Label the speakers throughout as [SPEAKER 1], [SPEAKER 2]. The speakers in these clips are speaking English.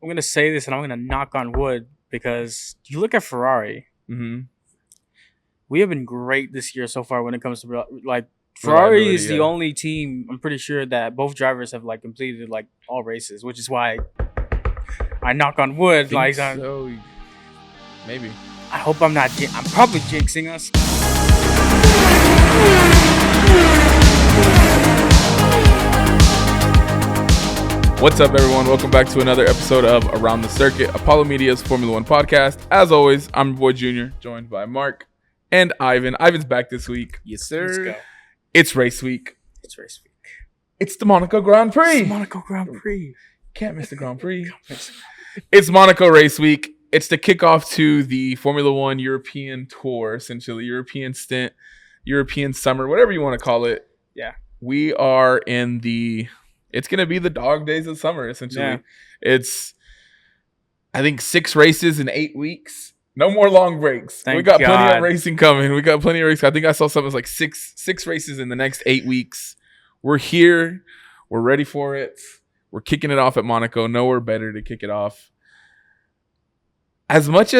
[SPEAKER 1] gonna say this, and I'm gonna knock on wood because you look at Ferrari.
[SPEAKER 2] Mm-hmm.
[SPEAKER 1] We have been great this year so far when it comes to like Ferrari is the only team I'm pretty sure that both drivers have like completed like all races, which is why I knock on wood. Like,
[SPEAKER 2] so. Maybe.
[SPEAKER 1] I hope I'm not. I'm probably jinxing us.
[SPEAKER 2] What's up, everyone? Welcome back to another episode of Around the Circuit, Apollo Media's Formula One podcast. As always, I'm your boy Junior, joined by Mark and Ivan. Ivan's back this week.
[SPEAKER 3] Yes, sir.
[SPEAKER 1] Let's go.
[SPEAKER 2] It's race week.
[SPEAKER 1] It's
[SPEAKER 2] the Monaco Grand Prix.
[SPEAKER 1] It's the Monaco Grand Prix.
[SPEAKER 2] Can't miss the Grand Prix. It's Monaco race week. It's the kickoff to the Formula One European tour, essentially. European stint, European summer, whatever you want to call it.
[SPEAKER 1] Yeah.
[SPEAKER 2] We are in it's going to be the dog days of summer, essentially. Yeah. It's, I think, 6 races in 8 weeks. No more long breaks.
[SPEAKER 1] Thank
[SPEAKER 2] we got
[SPEAKER 1] God.
[SPEAKER 2] plenty of racing coming. I think I saw something like six races in the next 8 weeks. We're here. We're ready for it. We're kicking it off at Monaco. Nowhere better to kick it off. As much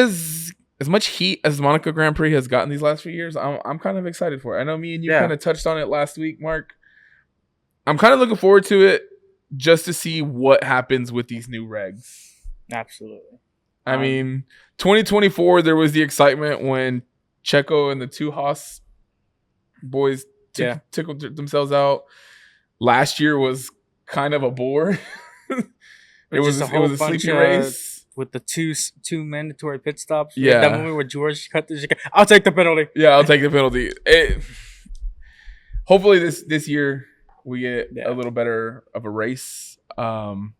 [SPEAKER 2] heat as Monaco Grand Prix has gotten these last few years, I'm kind of excited for it. I know me and you kind of touched on it last week, Mark. I'm kind of looking forward to it just to see what happens with these new regs.
[SPEAKER 1] Absolutely.
[SPEAKER 2] I mean, 2024, there was the excitement when Checo and the two Haas boys tickled themselves out. Last year was kind of a bore. it was a sleepy race.
[SPEAKER 1] With the two mandatory pit stops.
[SPEAKER 2] Yeah.
[SPEAKER 1] That moment where George cut the... I'll take the penalty.
[SPEAKER 2] Yeah, I'll take the penalty. Hopefully this year we get a little better of a race. It's going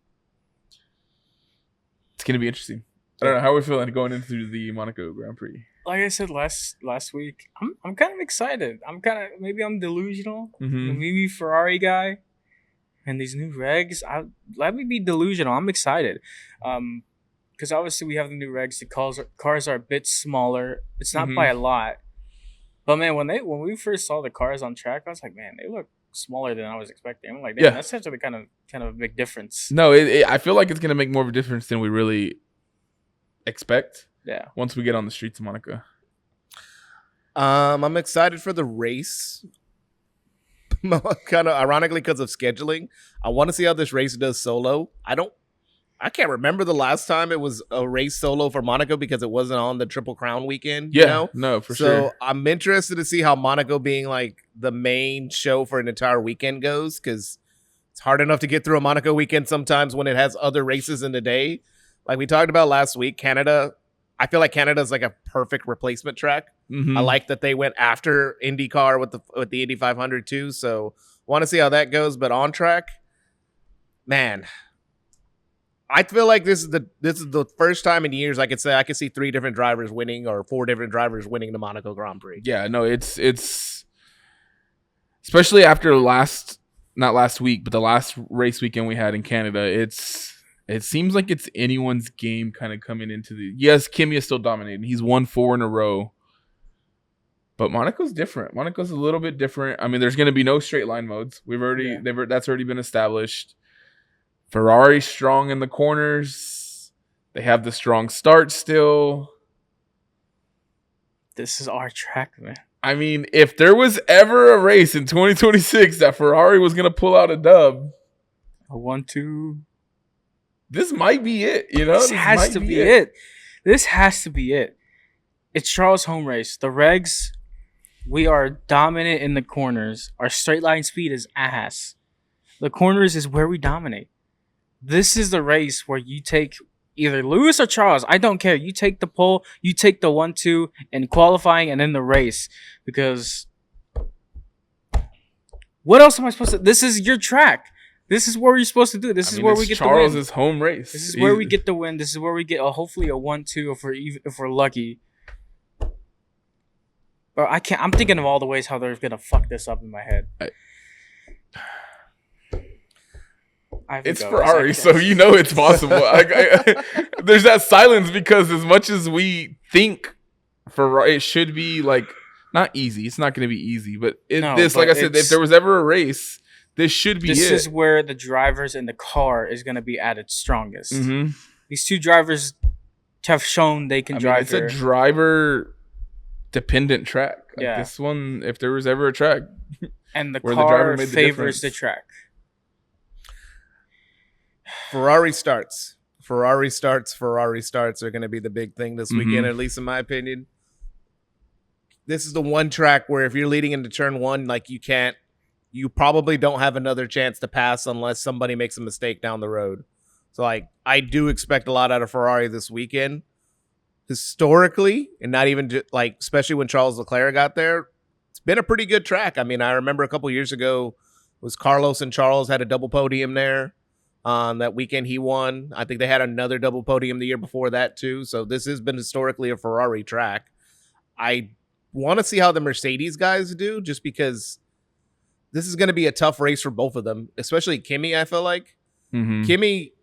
[SPEAKER 2] to be interesting. I don't know how we're feeling going into the Monaco Grand Prix.
[SPEAKER 1] Like I said last week, I'm kind of excited. Maybe I'm delusional.
[SPEAKER 2] Mm-hmm.
[SPEAKER 1] Maybe Ferrari guy. And these new regs, let me be delusional. I'm excited. Because obviously we have the new regs. The cars are a bit smaller. It's not by a lot. But man, when we first saw the cars on track, I was like, man, they look smaller than I was expecting. I'm like, that's actually kind of a big difference.
[SPEAKER 2] No, I feel like it's going to make more of a difference than we really expect.
[SPEAKER 1] Yeah.
[SPEAKER 2] Once we get on the streets of Monaco.
[SPEAKER 3] I'm excited for the race. Kind of ironically because of scheduling. I want to see how this race does solo. I can't remember the last time it was a race solo for Monaco because it wasn't on the Triple Crown weekend.
[SPEAKER 2] Yeah,
[SPEAKER 3] you know?
[SPEAKER 2] No, for
[SPEAKER 3] sure. So I'm interested to see how Monaco being like the main show for an entire weekend goes, because it's hard enough to get through a Monaco weekend sometimes when it has other races in the day. Like we talked about last week, Canada. I feel like Canada is like a perfect replacement track.
[SPEAKER 2] Mm-hmm.
[SPEAKER 3] I like that they went after IndyCar with the Indy 500 too. So want to see how that goes. But on track, man, I feel like this is the first time in years I could say I could see 3 different drivers winning or 4 different drivers winning the Monaco Grand Prix.
[SPEAKER 2] Yeah, no, it's especially after not last week, but the last race weekend we had in Canada. It seems like it's anyone's game kind of coming into the... Yes, Kimi is still dominating. He's won 4 in a row. But Monaco's different. Monaco's a little bit different. I mean, there's going to be no straight line modes. That's already been established. Ferrari's strong in the corners. They have the strong start still.
[SPEAKER 1] This is our track, man.
[SPEAKER 2] I mean, if there was ever a race in 2026 that Ferrari was going to pull out a dub...
[SPEAKER 1] A 1-2...
[SPEAKER 2] This might be it, you know?
[SPEAKER 1] This has to be it. This has to be it. It's Charles' home race. The regs, we are dominant in the corners. Our straight line speed is ass. The corners is where we dominate. This is the race where you take either Lewis or Charles. I don't care. You take the pole, you take the 1-2 in qualifying and in the race. Because what else am I supposed to... This is your track. This is what you're supposed to do. This is where we get the win.
[SPEAKER 2] Charles' home race.
[SPEAKER 1] This is where we get the win. This is where we get hopefully a 1-2 if we're lucky. But I can't. I'm thinking of all the ways how they're gonna fuck this up in my head.
[SPEAKER 2] It's Ferrari, so you know it's possible. There's that silence because as much as we think Ferrari, it should be like not easy. It's not going to be easy, but like I said, if there was ever a race. This should be
[SPEAKER 1] This is where the drivers in the car is going to be at its strongest.
[SPEAKER 2] Mm-hmm.
[SPEAKER 1] These two drivers have shown they can drive
[SPEAKER 2] it's
[SPEAKER 1] here.
[SPEAKER 2] a driver dependent track. Like
[SPEAKER 1] Yeah.
[SPEAKER 2] this one, if there was ever a track,
[SPEAKER 1] And the
[SPEAKER 2] where the driver
[SPEAKER 1] car
[SPEAKER 2] made the
[SPEAKER 1] favors
[SPEAKER 2] difference.
[SPEAKER 1] the track.
[SPEAKER 3] Ferrari starts. Ferrari starts are going to be the big thing this weekend, at least in my opinion. This is the one track where if you're leading into turn one, like you probably don't have another chance to pass unless somebody makes a mistake down the road. So like, I do expect a lot out of Ferrari this weekend. Historically, and not even like, especially when Charles Leclerc got there, it's been a pretty good track. I mean, I remember a couple years ago was Carlos and Charles had a double podium there. That weekend he won. I think they had another double podium the year before that too. So this has been historically a Ferrari track. I want to see how the Mercedes guys do, just because this is going to be a tough race for both of them, especially Kimi. I feel like Kimi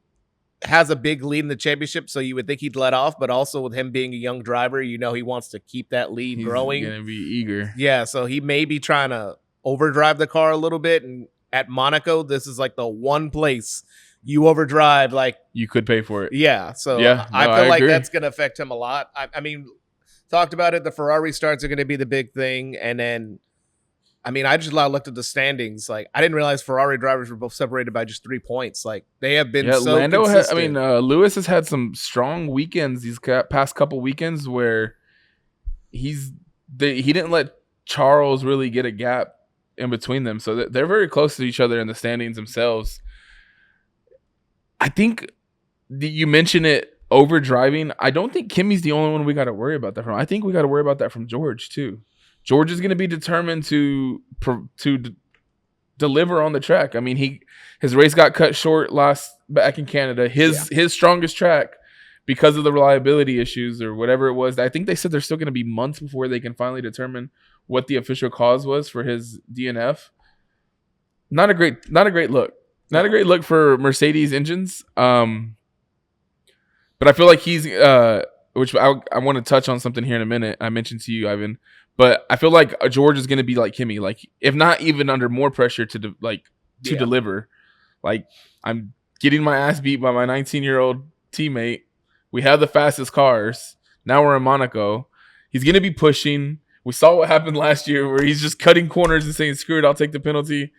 [SPEAKER 3] has a big lead in the championship, so you would think he'd let off, but also with him being a young driver, he wants to keep that lead growing.
[SPEAKER 2] He's gonna be eager.
[SPEAKER 3] Yeah, so he may be trying to overdrive the car a little bit, and at Monaco, this is like the one place you overdrive, like
[SPEAKER 2] You could pay for it.
[SPEAKER 3] yeah. So
[SPEAKER 2] Yeah,
[SPEAKER 3] I
[SPEAKER 2] no,
[SPEAKER 3] feel
[SPEAKER 2] I
[SPEAKER 3] like
[SPEAKER 2] agree.
[SPEAKER 3] that's going to affect him a lot. I mean, talked about it. The Ferrari starts are going to be the big thing, and then I mean, I just looked at the standings. Like, I didn't realize Ferrari drivers were both separated by just 3 points. Like, they have been so
[SPEAKER 2] Lando
[SPEAKER 3] consistent.
[SPEAKER 2] Lewis has had some strong weekends these past couple weekends where he didn't let Charles really get a gap in between them, so they're very close to each other in the standings themselves. I think you mentioned it, overdriving. I don't think Kimi's the only one we got to worry about that from. I think we got to worry about that from George too. George is going to be determined to deliver on the track. I mean, his race got cut short back in Canada. His strongest track, because of the reliability issues or whatever it was. I think they said they're still going to be months before they can finally determine what the official cause was for his DNF. Not a great look. Not a great look for Mercedes engines. But I feel like he's which I want to touch on something here in a minute. I mentioned to you, Ivan, but I feel like George is going to be like Kimi, like if not even under more pressure to deliver. Like, I'm getting my ass beat by my 19-year-old teammate. We have the fastest cars. Now we're in Monaco. He's going to be pushing. We saw what happened last year where he's just cutting corners and saying, screw it, I'll take the penalty.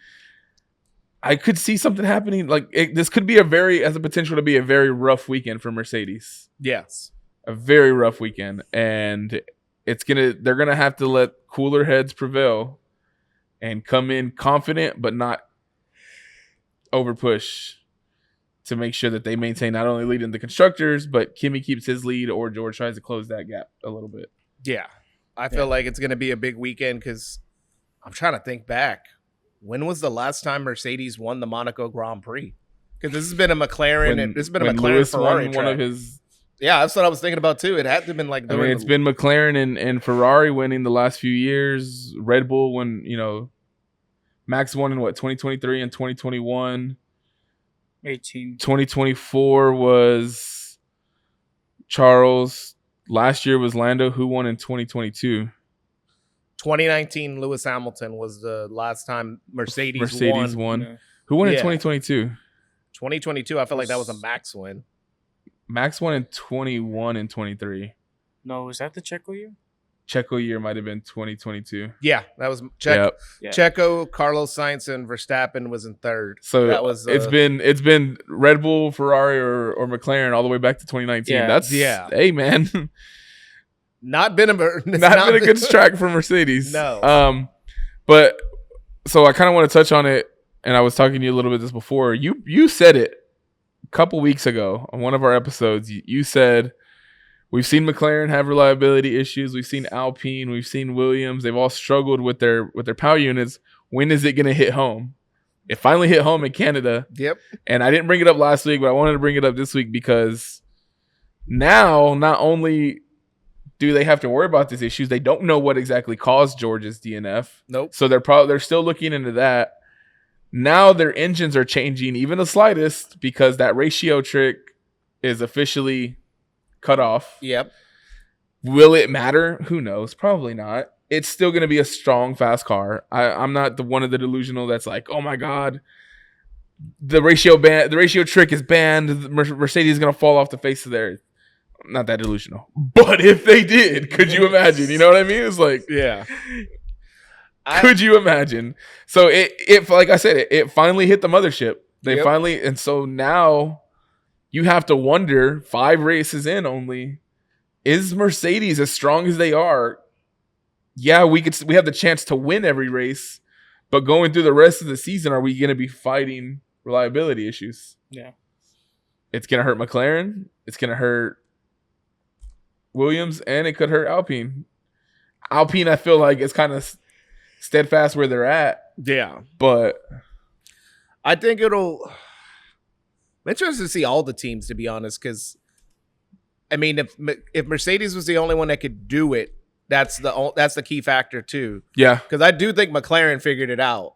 [SPEAKER 2] I could see something happening. Like, this could be has the potential to be a very rough weekend for Mercedes.
[SPEAKER 3] Yes.
[SPEAKER 2] A very rough weekend. And they're going to have to let cooler heads prevail and come in confident, but not over push, to make sure that they maintain not only lead in the constructors, but Kimi keeps his lead or George tries to close that gap a little bit.
[SPEAKER 3] Yeah. I feel like it's going to be a big weekend because I'm trying to think back. When was the last time Mercedes won the Monaco Grand Prix? Because this has been a McLaren
[SPEAKER 2] Lewis
[SPEAKER 3] Ferrari
[SPEAKER 2] won one of his.
[SPEAKER 3] Yeah, that's what I was thinking about too. It had to have been like.
[SPEAKER 2] It's been McLaren and Ferrari winning the last few years. Red Bull Max won in 2023 and 2021. 2024 was Charles. Last year was Lando, who won in 2022.
[SPEAKER 3] 2019, Lewis Hamilton was the last time Mercedes won.
[SPEAKER 2] Yeah. Who won in 2022?
[SPEAKER 3] 2022, I feel like that was a Max win.
[SPEAKER 2] Max won in 21 and 23.
[SPEAKER 1] No, was that the Checo year?
[SPEAKER 2] Checo year might have been 2022.
[SPEAKER 3] Yeah, that was Checo.
[SPEAKER 2] Yep.
[SPEAKER 1] Yeah.
[SPEAKER 3] Checo, Carlos Sainz, and Verstappen was in third.
[SPEAKER 2] So
[SPEAKER 3] that was
[SPEAKER 2] it's been Red Bull, Ferrari, or McLaren all the way back to 2019.
[SPEAKER 1] Yeah.
[SPEAKER 2] Hey man.
[SPEAKER 3] Not been a
[SPEAKER 2] good track for Mercedes.
[SPEAKER 3] No.
[SPEAKER 2] But so I kind of want to touch on it, and I was talking to you a little bit this before. You said it a couple weeks ago on one of our episodes. You said we've seen McLaren have reliability issues. We've seen Alpine. We've seen Williams. They've all struggled with their power units. When is it going to hit home? It finally hit home in Canada.
[SPEAKER 3] Yep.
[SPEAKER 2] And I didn't bring it up last week, but I wanted to bring it up this week because now not only do they have to worry about these issues, they don't know what exactly caused George's DNF.
[SPEAKER 3] Nope.
[SPEAKER 2] So they're still looking into that. Now their engines are changing, even the slightest, because that ratio trick is officially cut off.
[SPEAKER 3] Yep.
[SPEAKER 2] Will it matter? Who knows? Probably not. It's still going to be a strong, fast car. I'm not one of the delusional that's like, oh my God, the ratio trick is banned. Mercedes is gonna fall off the face of the earth. Not that delusional, but if they did, could you imagine? You know what I mean? It's like,
[SPEAKER 3] Yeah.
[SPEAKER 2] could you imagine? So it like I said, it finally hit the mothership. They
[SPEAKER 3] Yep.
[SPEAKER 2] finally, and so now you have to wonder, 5 races in only, is Mercedes as strong as they are? Yeah, we have the chance to win every race, but going through the rest of the season, are we going to be fighting reliability issues?
[SPEAKER 1] Yeah.
[SPEAKER 2] It's going to hurt McLaren. It's going to hurt Williams, and it could hurt Alpine. Alpine, I feel like, is kind of steadfast where they're at,
[SPEAKER 3] Yeah.
[SPEAKER 2] but
[SPEAKER 3] I think it'll. I'm interested to see all the teams, to be honest, because I mean, if Mercedes was the only one that could do it, that's the key factor too.
[SPEAKER 2] yeah,
[SPEAKER 3] Because I do think McLaren figured it out,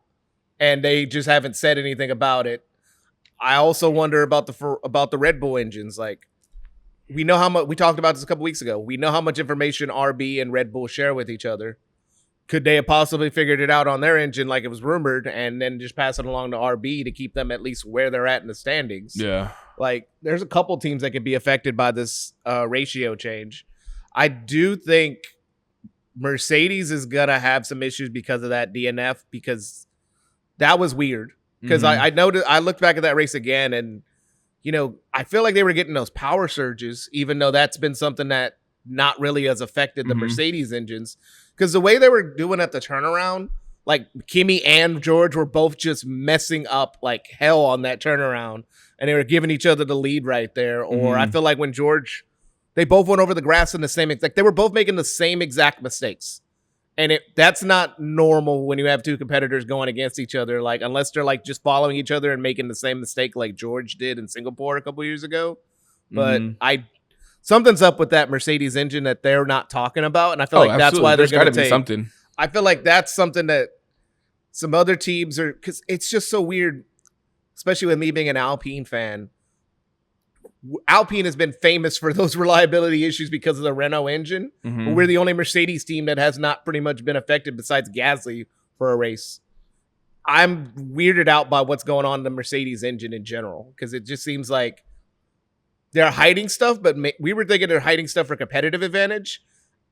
[SPEAKER 3] and they just haven't said anything about it. I also wonder about the Red Bull engines. Like, we know how much we talked about this a couple weeks ago. We know how much information RB and Red Bull share with each other. Could they have possibly figured it out on their engine like it was rumored and then just pass it along to RB to keep them at least where they're at in the standings?
[SPEAKER 2] yeah.
[SPEAKER 3] Like, there's a couple teams that could be affected by this ratio change. I do think Mercedes is going to have some issues because of that DNF, because that was weird. Because I noticed, I looked back at that race again, and, you know, I feel like they were getting those power surges, even though that's been something that not really has affected the Mercedes engines. Because the way they were doing at the turnaround, like Kimi and George were both just messing up like hell on that turnaround, and they were giving each other the lead right there. Or I feel like when George, they both went over the grass in the same exact, they were both making the same exact mistakes. And that's not normal when you have two competitors going against each other, like unless they're like just following each other and making the same mistake like George did in Singapore a couple years ago. But something's up with that Mercedes engine that they're not talking about, and I feel like that's why they're going to take
[SPEAKER 2] something.
[SPEAKER 3] I feel like that's something that some other teams are, because it's just so weird, especially with me being an Alpine fan. Alpine has been famous for those reliability issues because of the Renault engine. But we're the only Mercedes team that has not pretty much been affected besides Gasly for a race. I'm weirded out by what's going on in the Mercedes engine in general, because it just seems like they're hiding stuff, but we were thinking they're hiding stuff for competitive advantage.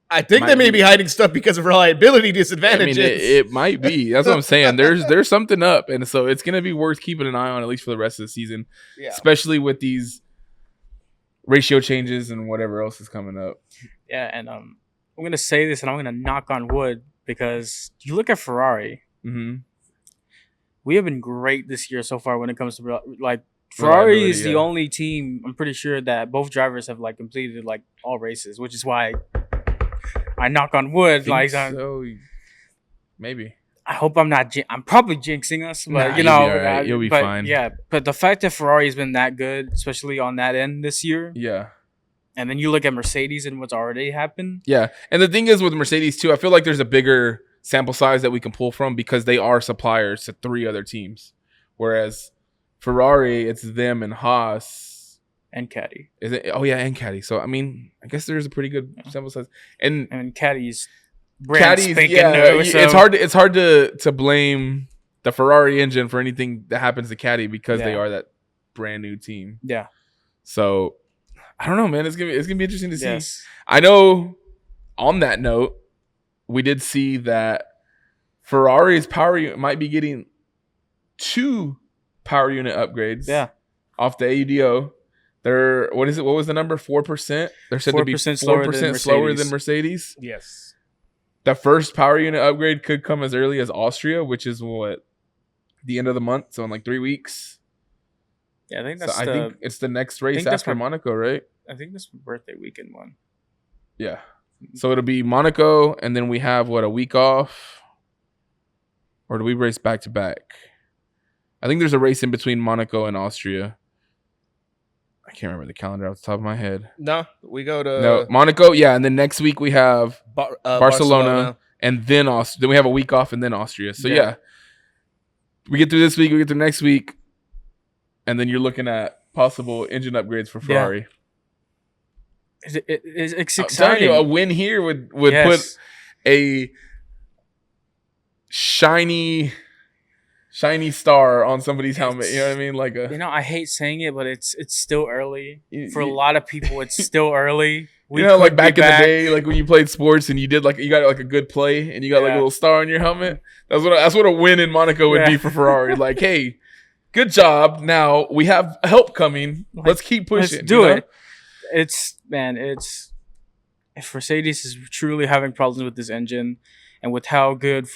[SPEAKER 3] I think they may be hiding stuff because of reliability disadvantages.
[SPEAKER 2] I mean, it might be. That's what I'm saying. There's something up, and so it's going to be worth keeping an eye on, at least for the rest of the season, especially with these ratio changes and whatever else is coming up.
[SPEAKER 1] Yeah, and I'm going to say this, and I'm going to knock on wood, because you look at Ferrari. We have been great this year so far when it comes to, like, Ferrari is the only team, I'm pretty sure, that both drivers have like completed like all races, which is why I knock on wood. Like,
[SPEAKER 2] so. Maybe.
[SPEAKER 1] I hope I'm not. I'm probably jinxing us, but
[SPEAKER 2] you'll be fine.
[SPEAKER 1] Yeah, but the fact that Ferrari has been that good, especially on that end this year.
[SPEAKER 2] Yeah.
[SPEAKER 1] And then you look at Mercedes and what's already happened.
[SPEAKER 2] Yeah, and the thing is with Mercedes too, I feel like there's a bigger sample size that we can pull from because they are suppliers to 3 other teams, whereas Ferrari, it's them and Haas
[SPEAKER 1] and Caddy.
[SPEAKER 2] Is it? Oh yeah, and Caddy. So I mean, I guess there's a pretty good sample size. And
[SPEAKER 1] Caddy's brand spanking new. So.
[SPEAKER 2] It's hard to blame the Ferrari engine for anything that happens to Caddy because they are that brand new team.
[SPEAKER 1] Yeah.
[SPEAKER 2] So I don't know, man. It's gonna be interesting to see.
[SPEAKER 1] Yes.
[SPEAKER 2] I know. On that note, we did see that Ferrari's power unit might be getting 2 power unit upgrades.
[SPEAKER 1] Yeah.
[SPEAKER 2] Off the AUDO. They're what is it? What was the number? 4%? They're said to be 4% slower than Mercedes.
[SPEAKER 3] Yes.
[SPEAKER 2] The first power unit upgrade could come as early as Austria, which is the end of the month, so in like 3 weeks.
[SPEAKER 1] Yeah, I think
[SPEAKER 2] I think it's the next race after Monaco, right?
[SPEAKER 1] I think this birthday weekend one.
[SPEAKER 2] Yeah. So it'll be Monaco, and then we have a week off, or do we race back to back? I think there's a race in between Monaco and Austria. I can't remember the calendar off the top of my head.
[SPEAKER 3] No, we go to
[SPEAKER 2] Monaco. Yeah, and then next week we have Barcelona, and then Austria. Then we have a week off, and then Austria. So yeah, we get through this week, we get through next week, and then you're looking at possible engine upgrades for Ferrari.
[SPEAKER 1] Yeah. It's exciting.
[SPEAKER 2] I'm telling you, a win here would put a shiny shiny star on somebody's helmet. You know what I mean? Like
[SPEAKER 1] You know, I hate saying it, but it's still early for a
[SPEAKER 2] you-
[SPEAKER 1] lot of people. It's still early. We
[SPEAKER 2] you know, like
[SPEAKER 1] could
[SPEAKER 2] back
[SPEAKER 1] be
[SPEAKER 2] in the day, like when you played sports and you did like you got like a good play and you got like a
[SPEAKER 1] Yeah.
[SPEAKER 2] little star on your helmet. That's what a win in Monaco would be
[SPEAKER 1] Yeah.
[SPEAKER 2] for Ferrari. Like, hey, good job. Now we have help coming. Let's keep pushing.
[SPEAKER 1] Let's do it. It's if Mercedes is truly having problems with this engine, and with how good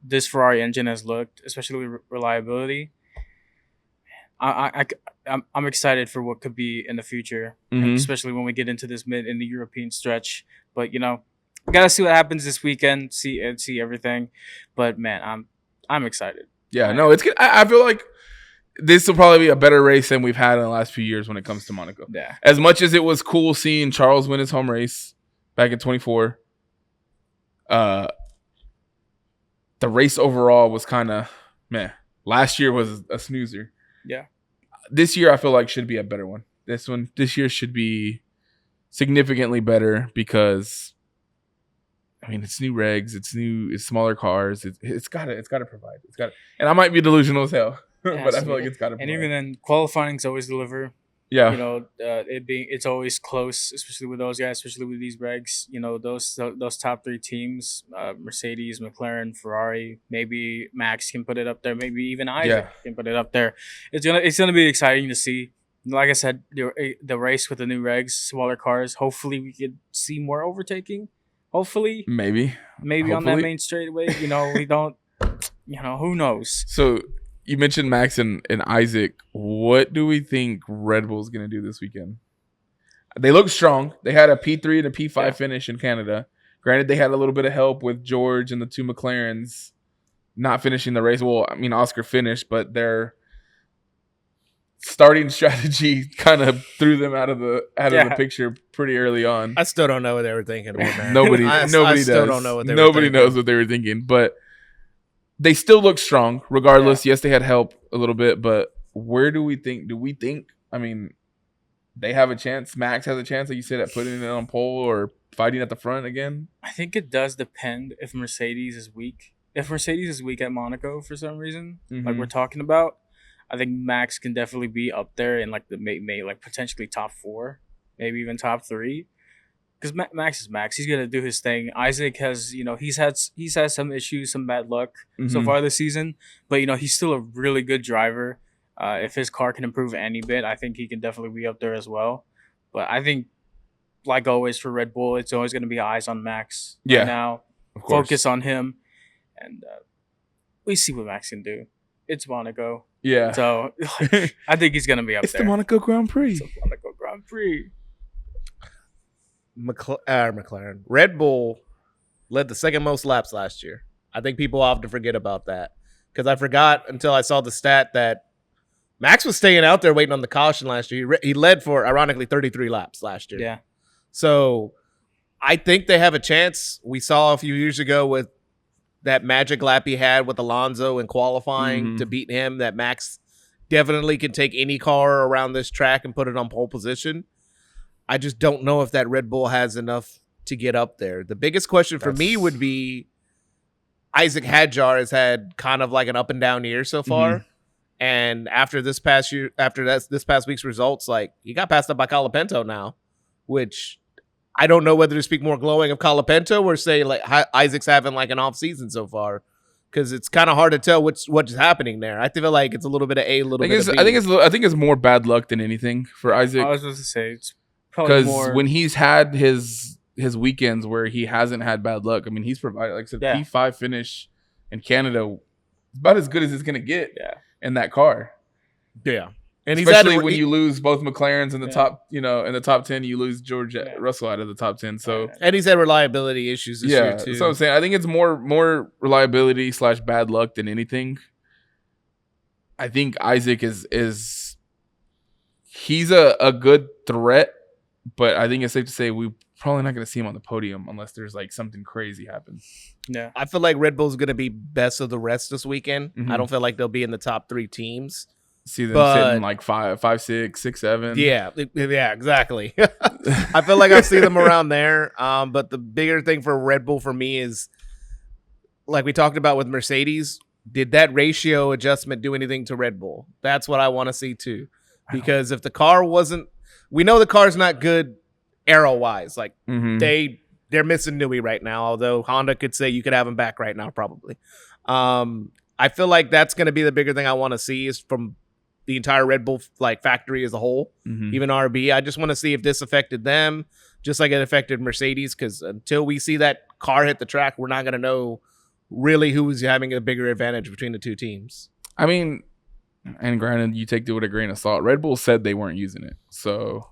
[SPEAKER 1] this Ferrari engine has looked, especially with reliability. I'm excited for what could be in the future,
[SPEAKER 2] Mhm.
[SPEAKER 1] especially when we get into this mid in the European stretch. But we gotta see what happens this weekend, see everything. But man, I'm excited.
[SPEAKER 2] Yeah, no, it's good. I feel like this will probably be a better race than we've had in the last few years when it comes to Monaco.
[SPEAKER 1] Yeah,
[SPEAKER 2] As much as it was cool seeing Charles win his home race back in 24, the race overall was kind of meh. Last year was a snoozer.
[SPEAKER 1] yeah.
[SPEAKER 2] This year I feel like should be a better one. This year should be significantly better because I mean it's new regs, it's smaller cars, it's gotta provide. And I might be delusional as hell. But I feel like it's gotta provide.
[SPEAKER 1] And even then, qualifying's always deliver.
[SPEAKER 2] Yeah.
[SPEAKER 1] It's always close, especially with those guys, especially with these regs. Those top three teams, Mercedes, McLaren, Ferrari, maybe Max can put it up there, maybe even Isaac can put it up there. It's gonna be exciting to see. Like I said, the race with the new regs, smaller cars. Hopefully, we could see more overtaking. Hopefully,
[SPEAKER 2] Maybe
[SPEAKER 1] on that
[SPEAKER 2] Hopefully.
[SPEAKER 1] main straightaway. We don't. Who knows?
[SPEAKER 2] So you mentioned Max and Isaac. What do we think Red Bull's going to do this weekend? They look strong. They had a P3 and a P5 finish in Canada. Granted, they had a little bit of help with George and the two McLarens not finishing the race. Well, I mean, Oscar finished, but their starting strategy kind of threw them out of the picture pretty early on.
[SPEAKER 3] I still don't know what they were thinking. Man.
[SPEAKER 2] Nobody
[SPEAKER 3] I
[SPEAKER 2] does.
[SPEAKER 3] still don't know what they were
[SPEAKER 2] Nobody
[SPEAKER 3] thinking.
[SPEAKER 2] knows what they were thinking, but they still look strong regardless. Yes, they had help a little bit, but where do we think, I mean, they have a chance? Max has a chance, like you said, at putting it on pole or fighting at the front again?
[SPEAKER 1] I think it does depend if Mercedes is weak. If Mercedes is weak at Monaco for some reason, like we're talking about, I think Max can definitely be up there in like the like potentially top 4, maybe even top 3. Because Max is Max, he's gonna do his thing. Isaac has, he's had some issues, some bad luck so far this season, but he's still a really good driver. If his car can improve any bit, I think he can definitely be up there as well. But I think, like always for Red Bull, it's always going to be eyes on Max.
[SPEAKER 2] Yeah,
[SPEAKER 1] right now,
[SPEAKER 2] of course.
[SPEAKER 1] focus on him, and we see what Max can do. It's Monaco,
[SPEAKER 2] Yeah.
[SPEAKER 1] so I think he's going to be up
[SPEAKER 2] It's
[SPEAKER 1] there.
[SPEAKER 2] the Monaco Grand Prix.
[SPEAKER 1] It's the Monaco Grand Prix.
[SPEAKER 3] McLaren. Red Bull led the second most laps last year. I think people often forget about that because I forgot until I saw the stat that Max was staying out there waiting on the caution last year. He led for, ironically, 33 laps last year.
[SPEAKER 1] Yeah.
[SPEAKER 3] So I think they have a chance. We saw a few years ago with that magic lap he had with Alonso in qualifying to beat him, that Max definitely can take any car around this track and put it on pole position. I just don't know if that Red Bull has enough to get up there. The biggest question for me would be Isaac Hadjar has had kind of like an up and down year so far. And after this past week's results, like he got passed up by Colapinto now, which I don't know whether to speak more glowing of Colapinto or say like Isaac's having like an off season so far. Because it's kind of hard to tell what's happening there. I feel like it's a little bit of A, a little bit of B.
[SPEAKER 2] I think it's more bad luck than anything for Isaac.
[SPEAKER 1] I was supposed to say it's probably
[SPEAKER 2] Because
[SPEAKER 1] more
[SPEAKER 2] when he's had his weekends where he hasn't had bad luck, I mean, he's provided, like I said, P5 finish in Canada, about as good as it's gonna get in that car.
[SPEAKER 3] Yeah, and
[SPEAKER 2] especially when you lose both McLarens in the top, in the top 10, you lose George Russell out of the top 10. So
[SPEAKER 3] and he's had reliability issues this year too.
[SPEAKER 2] So I'm saying I think it's more reliability / bad luck than anything. I think Isaac is he's a good threat, but I think it's safe to say we're probably not going to see him on the podium unless there's like something crazy happens.
[SPEAKER 1] Yeah,
[SPEAKER 3] I feel like Red Bull's going to be best of the rest this weekend. I don't feel like they'll be in the top 3 teams.
[SPEAKER 2] See them sitting like 5, 6, 6, 7.
[SPEAKER 3] Yeah, exactly. I feel like I'll see them around there. But the bigger thing for Red Bull for me is, like we talked about with Mercedes, did that ratio adjustment do anything to Red Bull? That's what I want to see too. Because if the car wasn't, we know the car's not good aero wise. Like they're missing Newey right now. Although Honda could say you could have him back right now, probably. I feel like that's going to be the bigger thing I want to see is from the entire Red Bull like factory as a whole, even RB. I just want to see if this affected them, just like it affected Mercedes. Because until we see that car hit the track, we're not going to know really who is having a bigger advantage between the two teams.
[SPEAKER 2] I mean, and granted, you take it with a grain of salt. Red Bull said they weren't using it, so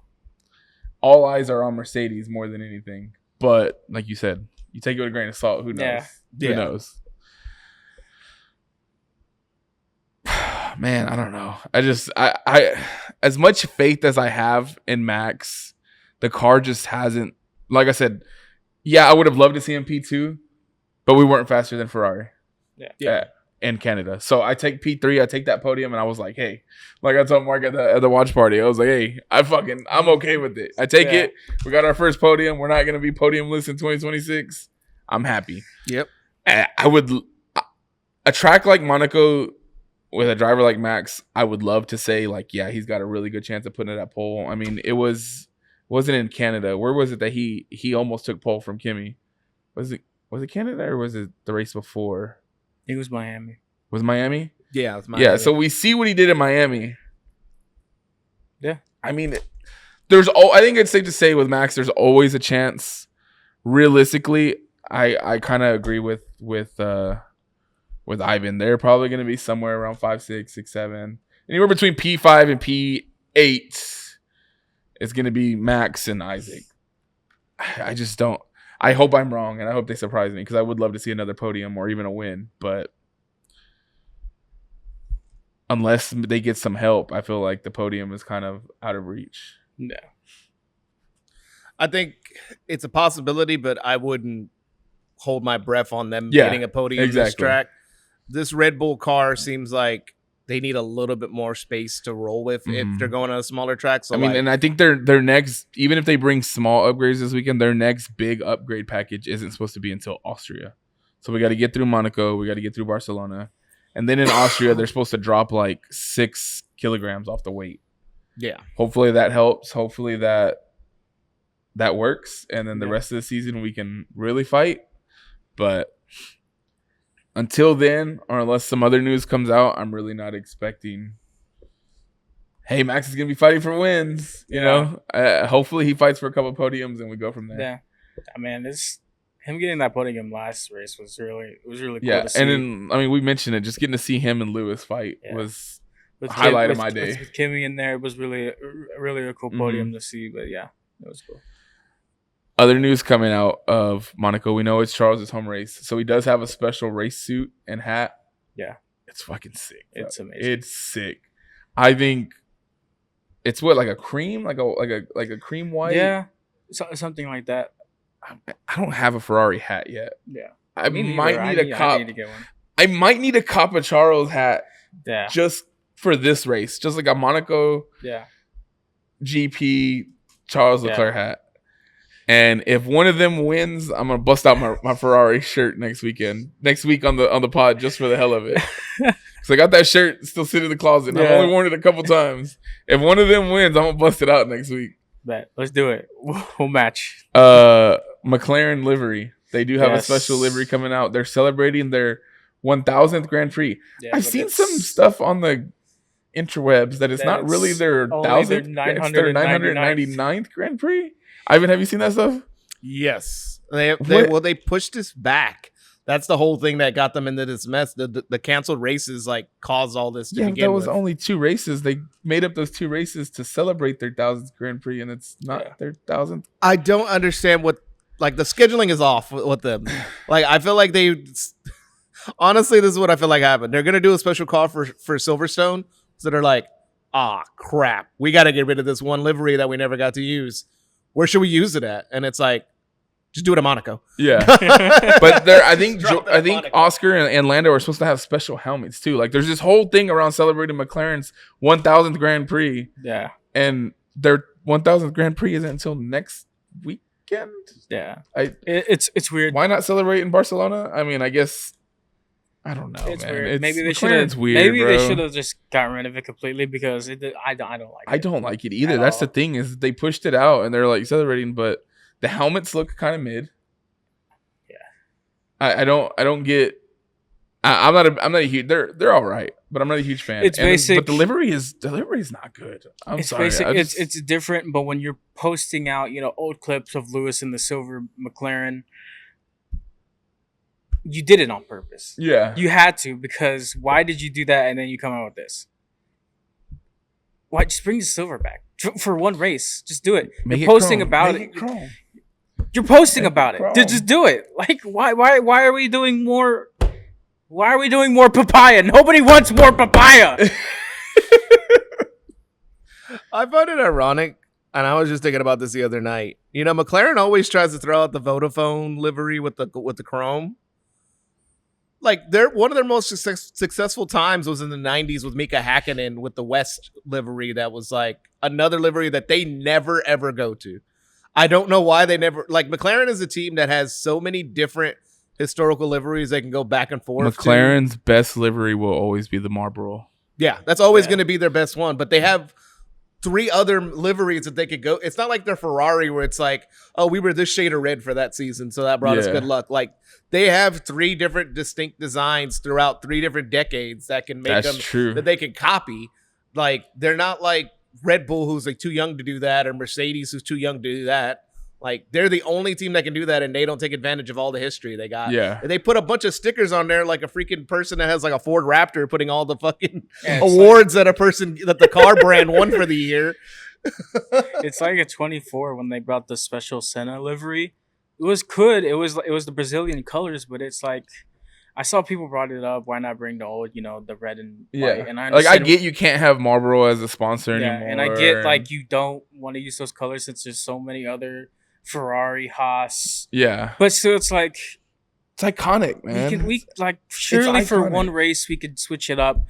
[SPEAKER 2] all eyes are on Mercedes more than anything. But like you said, you take it with a grain of salt. Who knows? Who knows? Man, I don't know. I as much faith as I have in Max, the car just hasn't. Like I said, yeah, I would have loved to see him P2, but we weren't faster than Ferrari. Yeah. In Canada. So I take P3, I take that podium, and I was like, hey, like I told Mark at the watch party, I was like, hey, I'm okay with it. I take it. We got our first podium. We're not going to be podiumless in 2026. I'm happy.
[SPEAKER 3] Yep.
[SPEAKER 2] I would, a track like Monaco with a driver like Max, I would love to say like, yeah, he's got a really good chance of putting it at pole. I mean, wasn't in Canada. Where was it that he almost took pole from Kimi? Was it Canada or was it the race before?
[SPEAKER 1] It was Miami.
[SPEAKER 2] Was Miami?
[SPEAKER 3] Yeah, it was Miami.
[SPEAKER 2] Yeah, so we see what he did in Miami.
[SPEAKER 1] Yeah.
[SPEAKER 2] I mean, I think it's safe to say with Max, there's always a chance. Realistically, I kind of agree with Ivan. They're probably going to be somewhere around 5, 6, 6, 7. Anywhere between P5 and P8 is going to be Max and Isaac. I just don't. I hope I'm wrong, and I hope they surprise me because I would love to see another podium or even a win. But unless they get some help, I feel like the podium is kind of out of reach.
[SPEAKER 1] No.
[SPEAKER 3] I think it's a possibility, but I wouldn't hold my breath on them getting a podium this track. This Red Bull car seems like they need a little bit more space to roll with if they're going on a smaller track. So
[SPEAKER 2] and I think their next, even if they bring small upgrades this weekend, their next big upgrade package isn't supposed to be until Austria. So we got to get through Monaco, we got to get through Barcelona, and then in Austria they're supposed to drop like 6 kilograms off the weight.
[SPEAKER 3] Yeah.
[SPEAKER 2] Hopefully that helps. Hopefully that works, and then the rest of the season we can really fight. But until then, or unless some other news comes out, I'm really not expecting, hey, Max is going to be fighting for wins. You know, hopefully he fights for a couple podiums and we go from there.
[SPEAKER 1] Yeah. I mean, him getting that podium last race was really cool to see.
[SPEAKER 2] And then, I mean, we mentioned it. Just getting to see him and Lewis fight was a highlight of my day.
[SPEAKER 1] With Kimi in there, it was really a cool podium to see. But yeah, it was cool.
[SPEAKER 2] Other news coming out of Monaco, we know it's Charles' home race. So he does have a special race suit and hat.
[SPEAKER 1] Yeah.
[SPEAKER 2] It's fucking sick.
[SPEAKER 1] It's amazing.
[SPEAKER 2] It's sick. I think it's like a cream, like a cream white.
[SPEAKER 1] Yeah. Something like that.
[SPEAKER 2] I don't have a Ferrari hat yet.
[SPEAKER 1] Yeah.
[SPEAKER 2] I might need a cop. I need to get one. I might need a cop a Charles hat.
[SPEAKER 1] Yeah.
[SPEAKER 2] Just for this race. Just like a Monaco GP Charles Leclerc hat. And if one of them wins, I'm gonna bust out my Ferrari shirt next week on the pod just for the hell of it. Because I got that shirt still sitting in the closet. And I've only worn it a couple times. If one of them wins, I'm gonna bust it out next week.
[SPEAKER 1] Bet. Let's do it. We'll match.
[SPEAKER 2] McLaren livery. They do have a special livery coming out. They're celebrating their 1000th Grand Prix. Yeah, I've seen some stuff on the interwebs that it's not really their 1000th. It's their 999th Grand Prix. Ivan, have you seen that stuff?
[SPEAKER 3] Yes. They pushed this back. That's the whole thing that got them into this mess. The canceled races like caused all this to begin
[SPEAKER 2] that was
[SPEAKER 3] with.
[SPEAKER 2] only 2 races. They made up those 2 races to celebrate their 1000th Grand Prix, and it's not their 1000th.
[SPEAKER 3] I don't understand what, like, the scheduling is off with them. Like, I feel like honestly, this is what I feel like happened. They're going to do a special call for Silverstone. So they're like, crap. We got to get rid of this one livery that we never got to use. Where should we use it at? And it's like, just do it at Monaco.
[SPEAKER 2] Yeah. But I think Oscar and Lando are supposed to have special helmets too. Like, there's this whole thing around celebrating McLaren's 1000th Grand Prix.
[SPEAKER 1] Yeah.
[SPEAKER 2] And their 1000th Grand Prix isn't until next weekend.
[SPEAKER 1] Yeah. It's weird.
[SPEAKER 2] Why not celebrate in Barcelona? I mean, I guess I don't know,
[SPEAKER 1] It's
[SPEAKER 2] man.
[SPEAKER 1] weird. Maybe they should
[SPEAKER 2] McLaren's
[SPEAKER 1] have.
[SPEAKER 2] weird,
[SPEAKER 1] Maybe
[SPEAKER 2] bro.
[SPEAKER 1] they should have just gotten rid of it completely because I don't like it.
[SPEAKER 2] I don't like it either.
[SPEAKER 1] At
[SPEAKER 2] That's
[SPEAKER 1] all.
[SPEAKER 2] the thing is they pushed it out and they're like celebrating, but the helmets look kind of mid.
[SPEAKER 1] Yeah.
[SPEAKER 2] I don't get. I'm not a huge. They're all right, but I'm not a huge fan.
[SPEAKER 1] It's basic.
[SPEAKER 2] But the livery is not good. I'm
[SPEAKER 1] It's
[SPEAKER 2] sorry.
[SPEAKER 1] basic.
[SPEAKER 2] I just-
[SPEAKER 1] It's different, but when you're posting out, old clips of Lewis in the silver McLaren, you did it on purpose.
[SPEAKER 2] yeah.
[SPEAKER 1] You had to, because why did you do that and then you come out with this? Why just bring the silver back for one race? Just do it.
[SPEAKER 2] Make
[SPEAKER 1] You're
[SPEAKER 2] it
[SPEAKER 1] posting
[SPEAKER 2] chrome.
[SPEAKER 1] about
[SPEAKER 2] Make
[SPEAKER 1] it.
[SPEAKER 2] chrome.
[SPEAKER 1] You're posting
[SPEAKER 2] Make it
[SPEAKER 1] about it.
[SPEAKER 2] chrome.
[SPEAKER 1] Just do it. Like why are we doing more? Why are we doing more papaya? Nobody wants more papaya.
[SPEAKER 3] I find it ironic, and I was just thinking about this the other night. McLaren always tries to throw out the Vodafone livery with the chrome. Like one of their most successful times was in the 90s with Mika Hakkinen with the West livery. That was like another livery that they never ever go to. I don't know why they never, like, McLaren is a team that has so many different historical liveries they can go back and forth.
[SPEAKER 2] McLaren's best livery will always be the Marlboro.
[SPEAKER 3] Yeah, that's always
[SPEAKER 1] Yeah.
[SPEAKER 3] going to be their best one. But they have 3 other liveries that they could go. It's not like they're Ferrari where it's like, oh, we were this shade of red for that season, so that brought us
[SPEAKER 2] Yeah.
[SPEAKER 3] good luck. Like, they have 3 different distinct designs throughout 3 different decades that can make
[SPEAKER 2] That's
[SPEAKER 3] them
[SPEAKER 2] true.
[SPEAKER 3] that they can copy. Like, they're not like Red Bull, who's like too young to do that, or Mercedes, who's too young to do that. Like, they're the only team that can do that, and they don't take advantage of all the history they got.
[SPEAKER 2] Yeah.
[SPEAKER 3] They put a bunch of stickers on there, like a freaking person that has like a Ford Raptor putting all the fucking
[SPEAKER 1] Yeah, it's
[SPEAKER 3] awards that the car brand won for the year.
[SPEAKER 1] It's like a 24 when they brought the special Senna livery. It was good. It was the Brazilian colors, but it's like I saw people brought it up. Why not bring the old, the red and white?
[SPEAKER 2] Yeah.
[SPEAKER 1] And I
[SPEAKER 2] Like I
[SPEAKER 1] understand-
[SPEAKER 2] get you can't have Marlboro as a sponsor
[SPEAKER 1] yeah,
[SPEAKER 2] anymore.
[SPEAKER 1] and I get like you don't want to use those colors since there's so many other Ferrari, Haas,
[SPEAKER 2] yeah.
[SPEAKER 1] but still, it's like
[SPEAKER 2] It's iconic, man.
[SPEAKER 1] we surely for
[SPEAKER 2] iconic.
[SPEAKER 1] one race we could switch it up.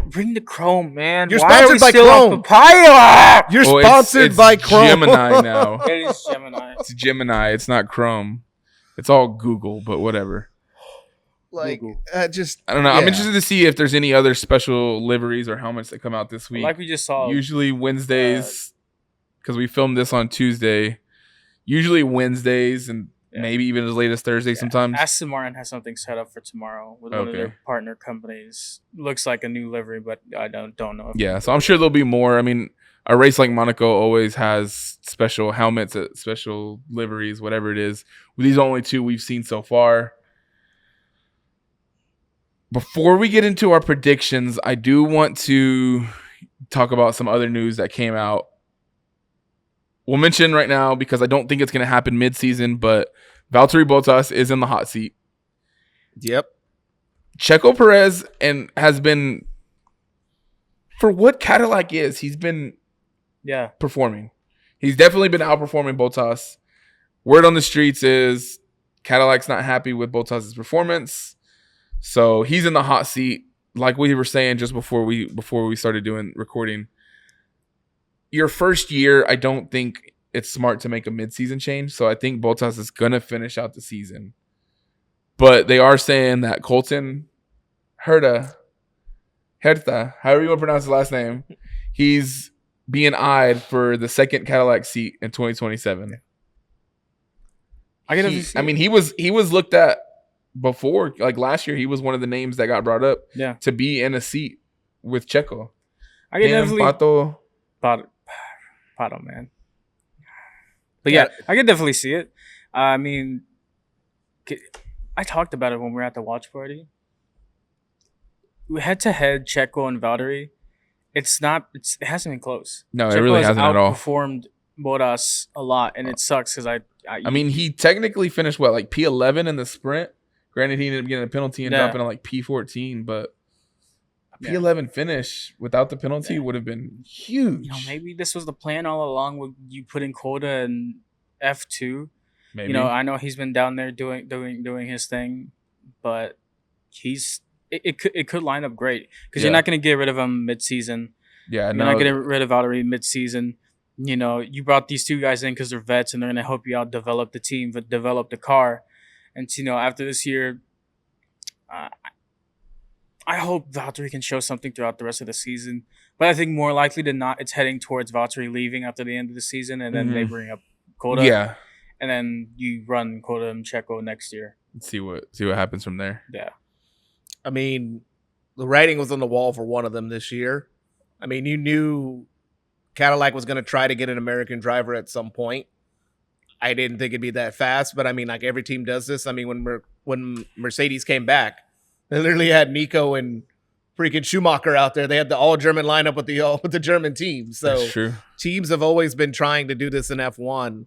[SPEAKER 1] Bring the chrome, man.
[SPEAKER 3] You're
[SPEAKER 1] Why are we
[SPEAKER 3] sponsored by
[SPEAKER 1] still on
[SPEAKER 3] Chrome.
[SPEAKER 1] papaya?
[SPEAKER 3] You're
[SPEAKER 2] Oh,
[SPEAKER 3] sponsored
[SPEAKER 2] it's
[SPEAKER 3] by Chrome.
[SPEAKER 2] Gemini now.
[SPEAKER 1] It is Gemini.
[SPEAKER 2] It's Gemini. It's not Chrome. It's all Google, but whatever.
[SPEAKER 3] Like,
[SPEAKER 1] Google.
[SPEAKER 3] just
[SPEAKER 2] I don't know. I'm
[SPEAKER 3] yeah.
[SPEAKER 2] interested to see if there's any other special liveries or helmets that come out this week.
[SPEAKER 1] Like we just saw.
[SPEAKER 2] Usually Wednesdays, because we filmed this on Tuesday. Usually Wednesdays and
[SPEAKER 1] Yeah.
[SPEAKER 2] maybe even as late as Thursday sometimes.
[SPEAKER 1] Aston Martin has something set up for tomorrow with one of
[SPEAKER 2] Okay.
[SPEAKER 1] their partner companies. Looks like a new livery, but I don't know.
[SPEAKER 2] Yeah, so I'm sure there'll be more. I mean, a race like Monaco always has special helmets, special liveries, whatever it is. These are only 2 we've seen so far. Before we get into our predictions, I do want to talk about some other news that came out. We'll mention right now because I don't think it's going to happen mid-season, but Valtteri Bottas is in the hot seat.
[SPEAKER 3] Yep.
[SPEAKER 2] Checo Perez has been, for what Cadillac is, he's been
[SPEAKER 1] Yeah.
[SPEAKER 2] performing. He's definitely been outperforming Bottas. Word on the streets is Cadillac's not happy with Bottas' performance. So he's in the hot seat. Like we were saying just before we started doing recording. Your first year, I don't think it's smart to make a mid-season change. So I think Bottas is going to finish out the season. But they are saying that Colton Herta, however you want to pronounce his last name, he's being eyed for the second Cadillac seat in 2027. He was looked at before, like last year. He was one of the names that got brought up to be in a seat with Checo.
[SPEAKER 1] I can definitely
[SPEAKER 2] Pato.
[SPEAKER 1] Pato, man. But yeah, I can definitely see it. I mean, I talked about it when we were at the watch party. Head to head, Checo and Valtteri. It hasn't been close.
[SPEAKER 2] No, it
[SPEAKER 1] Checo
[SPEAKER 2] really
[SPEAKER 1] has
[SPEAKER 2] hasn't at all.
[SPEAKER 1] Outperformed Bottas a lot, and it sucks because
[SPEAKER 2] I mean, he technically finished like P11 in the sprint. Granted, he ended up getting a penalty and dropping to like P14, but a P11 finish without the penalty would have been huge.
[SPEAKER 1] maybe this was the plan all along with you putting Coda in F2.
[SPEAKER 2] Maybe.
[SPEAKER 1] I know he's been down there doing his thing, but it could line up great because you're not going to get rid of him mid-season.
[SPEAKER 2] Yeah,
[SPEAKER 1] you're not getting rid of Valtteri mid-season. You brought these 2 guys in because they're vets and they're going to help you out develop the team, but develop the car. And after this year, Uh, I hope Valtteri can show something throughout the rest of the season, but I think more likely than not, it's heading towards Valtteri leaving after the end of the season, and then they bring up Coda,
[SPEAKER 2] Yeah.
[SPEAKER 1] and then you run Coda and Checo next year.
[SPEAKER 2] Let's see what happens from there.
[SPEAKER 1] Yeah.
[SPEAKER 3] I mean, the writing was on the wall for one of them this year. I mean, you knew Cadillac was going to try to get an American driver at some point. I didn't think it'd be that fast, but I mean, like every team does this. I mean, when Mercedes came back, they literally had Nico and freaking Schumacher out there. They had the all German lineup with the German team. So
[SPEAKER 2] That's true.
[SPEAKER 3] teams have always been trying to do this in F1.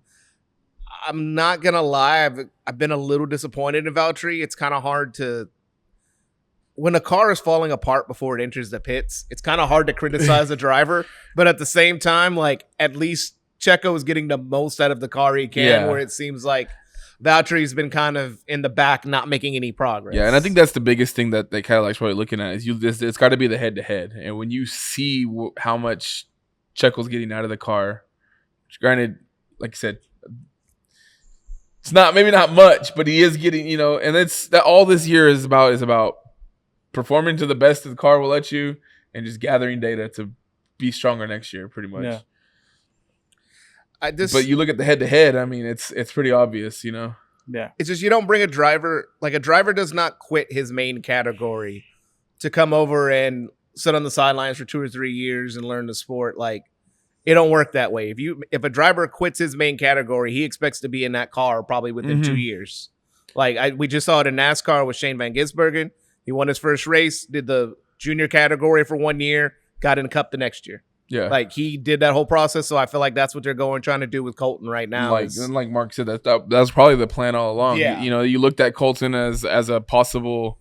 [SPEAKER 3] I'm not gonna lie, I've been a little disappointed in Valtteri. It's kind of hard to, when a car is falling apart before it enters the pits, it's kind of hard to criticize the driver. But at the same time, like at least Checo is getting the most out of the car he can, where it seems like Valtteri's been kind of in the back, not making any progress.
[SPEAKER 2] Yeah, and I think that's the biggest thing that they kind of like probably looking at is it's got to be the head-to-head. And when you see how much Checo's getting out of the car, which granted, like I said, it's maybe not much, but he is getting, and it's that all this year is about performing to the best that the car will let you and just gathering data to be stronger next year, pretty much.
[SPEAKER 1] Yeah.
[SPEAKER 2] But you look at the head-to-head, I mean, it's pretty obvious,
[SPEAKER 1] Yeah.
[SPEAKER 3] It's just you don't bring a driver, like a driver does not quit his main category to come over and sit on the sidelines for 2 or 3 years and learn the sport. Like, it don't work that way. If a driver quits his main category, he expects to be in that car probably within 2 years. Like we just saw it in NASCAR with Shane Van Gisbergen. He won his first race, did the junior category for 1 year, got in the cup the next year.
[SPEAKER 2] Yeah,
[SPEAKER 3] like he did that whole process. So I feel like that's what they're trying to do with Colton right now.
[SPEAKER 2] Like Mark said, that was probably the plan all along.
[SPEAKER 3] Yeah.
[SPEAKER 2] You looked at Colton as a possible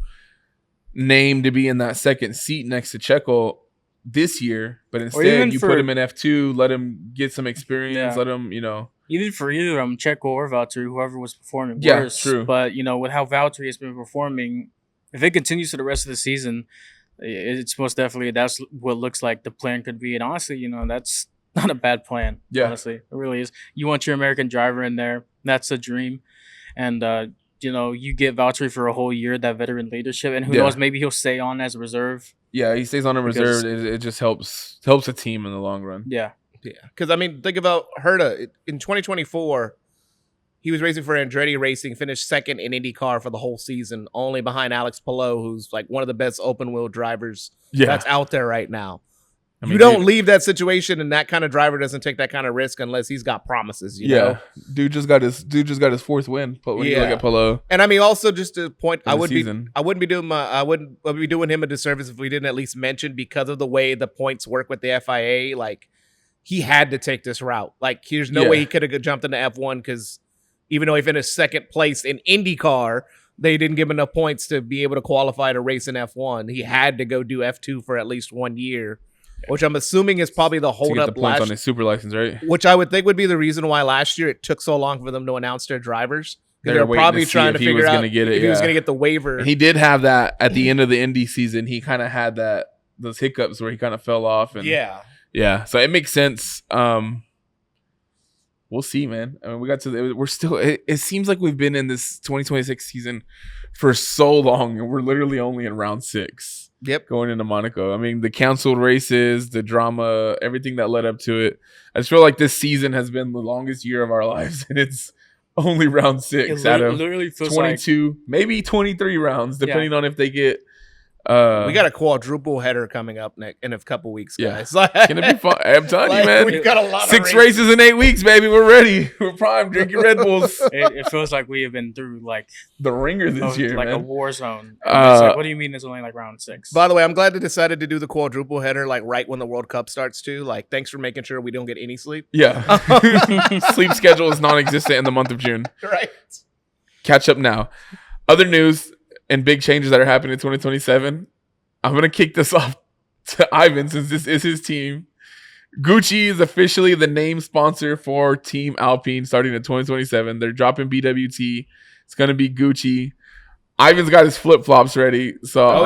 [SPEAKER 2] name to be in that second seat next to Checo this year, but instead you put him in F2, let him get some experience, let him,
[SPEAKER 1] Even for either of them, Checo or Valtteri, whoever was performing worse.
[SPEAKER 2] True.
[SPEAKER 1] But, with how Valtteri has been performing, if it continues for the rest of the season, it's most definitely, that's what looks like the plan could be. And honestly, that's not a bad plan.
[SPEAKER 2] Yeah.
[SPEAKER 1] Honestly, it really is. You want your American driver in there. That's a dream. And, you get Valtteri for a whole year, that veteran leadership. And who knows, maybe he'll stay on as a reserve. Yeah,
[SPEAKER 2] he stays on a reserve. It just helps a team in the long run.
[SPEAKER 1] Yeah.
[SPEAKER 3] Yeah. Because, I mean, think about Herta. In 2024, he was racing for Andretti Racing, finished second in IndyCar for the whole season, only behind Alex Palou, who's like one of the best open-wheel drivers that's out there right now. I mean, you don't leave that situation, and that kind of driver doesn't take that kind of risk unless he's got promises. You know?
[SPEAKER 2] Dude just got his fourth win. But when you look at Palou,
[SPEAKER 3] and I mean, also just to point, I wouldn't be doing him a disservice if we didn't at least mention, because of the way the points work with the FIA. Like, he had to take this route. Like, there's no way he could have jumped into F1, because even though he finished second place in IndyCar, they didn't give him enough points to be able to qualify to race in F1. He had to go do F2 for at least 1 year. Which I'm assuming is probably the holdup
[SPEAKER 2] on his super license, right?
[SPEAKER 3] Which I would think would be the reason why last year it took so long for them to announce their drivers. They're probably trying to figure out if he was going to get the waiver.
[SPEAKER 2] And he did have that at the end of the Indy season. He kind of had those hiccups where he kind of fell off. And yeah. So it makes sense. We'll see, man. I mean, we're still. It seems like we've been in this 2026 season for so long, and we're literally only in round 6.
[SPEAKER 3] Yep.
[SPEAKER 2] Going into Monaco. I mean, the canceled races, the drama, everything that led up to it. I just feel like this season has been the longest year of our lives, and it's only round 6 out of 22, maybe 23 rounds, depending on if they get.
[SPEAKER 3] We got a quadruple header coming up in a couple weeks, guys.
[SPEAKER 2] It's gonna be fun. I'm telling you, man.
[SPEAKER 3] We've got a lot of
[SPEAKER 2] 6 races in 8 weeks, baby. We're ready. We're primed. Drink your Red Bulls.
[SPEAKER 1] It feels like we have been through like
[SPEAKER 2] the ringer this year,
[SPEAKER 1] like
[SPEAKER 2] man.
[SPEAKER 1] a war zone. What do you mean? It's only like round 6.
[SPEAKER 3] By the way, I'm glad they decided to do the quadruple header like right when the World Cup starts too. Like, thanks for making sure we don't get any sleep.
[SPEAKER 2] Yeah, sleep schedule is non-existent in the month of June.
[SPEAKER 3] Right.
[SPEAKER 2] Catch up now. Other news and big changes that are happening in 2027. I'm going to kick this off to Ivan since this is his team. Gucci is officially the name sponsor for Team Alpine starting in 2027. They're dropping BWT. It's going to be Gucci. Ivan's got his flip-flops ready. So I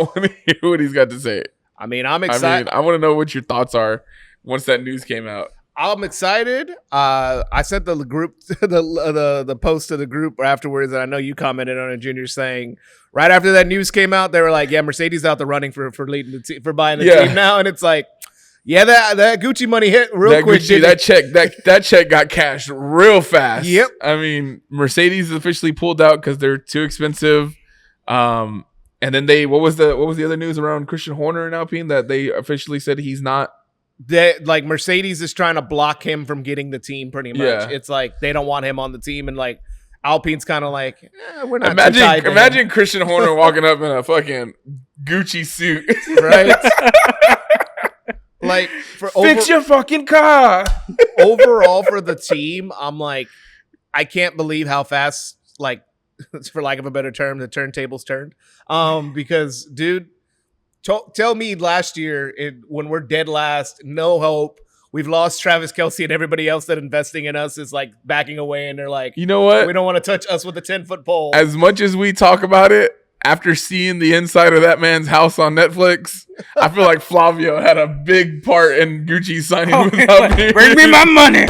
[SPEAKER 2] want to hear what he's got to say.
[SPEAKER 3] I mean, I'm excited.
[SPEAKER 2] I want to know what your thoughts are once that news came out.
[SPEAKER 3] I'm excited. I sent the group the post to the group afterwards, and I know you commented on it, Junior, saying right after that news came out, they were like, "Yeah, Mercedes out the running for leading the team for buying the team now," and it's like, yeah, that Gucci money hit real quick.
[SPEAKER 2] Gucci, that check got cashed real fast.
[SPEAKER 3] Yep.
[SPEAKER 2] I mean, Mercedes officially pulled out because they're too expensive. And then what was the other news around Christian Horner and Alpine that they officially said he's not.
[SPEAKER 3] That like Mercedes is trying to block him from getting the team pretty much.
[SPEAKER 2] Yeah.
[SPEAKER 3] It's like they don't want him on the team, and like Alpine's kind of like, we're not.
[SPEAKER 2] Imagine Christian Horner walking up in a fucking Gucci suit,
[SPEAKER 3] right? Like
[SPEAKER 2] fix your fucking car.
[SPEAKER 3] Overall for the team, I'm like, I can't believe how fast, like, for lack of a better term, the turntables turned. Because dude. Tell me last year when we're dead last, no hope. We've lost Travis Kelce and everybody else that investing in us is like backing away, and they're like,
[SPEAKER 2] you know what?
[SPEAKER 3] We don't want to touch us with a 10-foot pole.
[SPEAKER 2] As much as we talk about it, after seeing the inside of that man's house on Netflix, I feel like Flavio had a big part in Gucci signing with Alpine.
[SPEAKER 1] Bring me my money.